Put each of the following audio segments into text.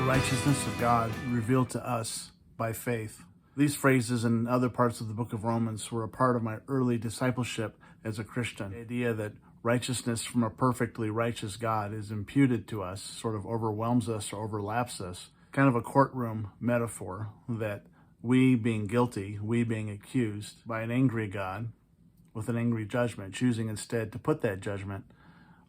righteousness of God revealed to us by faith. These phrases and other parts of the book of Romans were a part of my early discipleship as a Christian. The idea that righteousness from a perfectly righteous God is imputed to us, sort of overwhelms us or overlaps us, kind of a courtroom metaphor that we being guilty, we being accused by an angry God with an angry judgment, choosing instead to put that judgment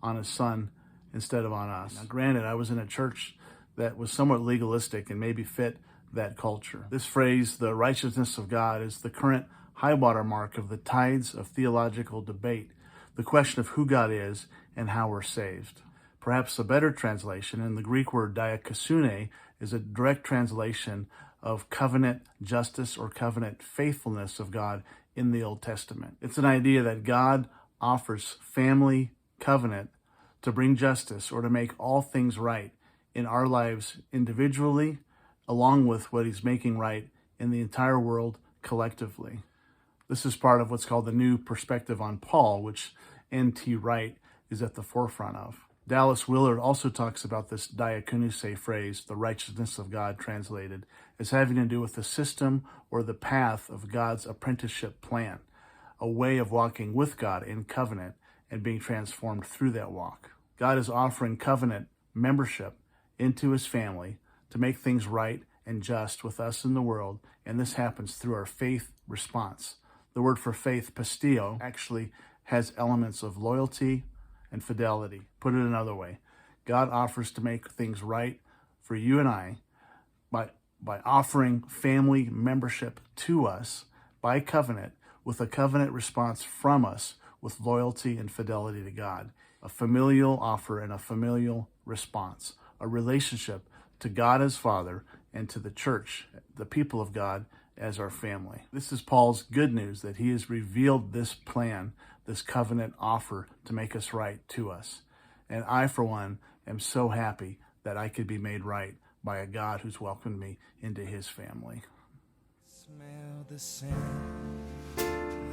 on his son instead of on us. Now, granted, I was in a church that was somewhat legalistic and maybe fit that culture. This phrase, the righteousness of God, is the current high water mark of the tides of theological debate, the question of who God is and how we're saved. Perhaps a better translation, in the Greek word diakosune, is a direct translation of covenant justice or covenant faithfulness of God in the Old Testament. It's an idea that God offers family covenant to bring justice or to make all things right in our lives individually, along with what he's making right in the entire world collectively. This is part of what's called the new perspective on Paul, which N.T. Wright is at the forefront of. Dallas Willard also talks about this diakonuse phrase, the righteousness of God translated, as having to do with the system or the path of God's apprenticeship plan, a way of walking with God in covenant and being transformed through that walk. God is offering covenant membership into his family to make things right and just with us in the world, and this happens through our faith response. The word for faith, pistio, actually has elements of loyalty and fidelity. Put it another way, God offers to make things right for you and I by offering family membership to us by covenant, with a covenant response from us with loyalty and fidelity to God. A familial offer and a familial response, a relationship to God as Father and to the church, the people of God, as our family. This is Paul's good news, that he has revealed this plan, this covenant offer to make us right to us. And I, for one, am so happy that I could be made right by a God who's welcomed me into his family. Smell the scent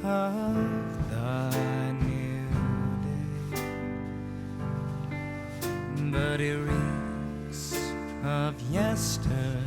of the new day, but it reeks of yesterday.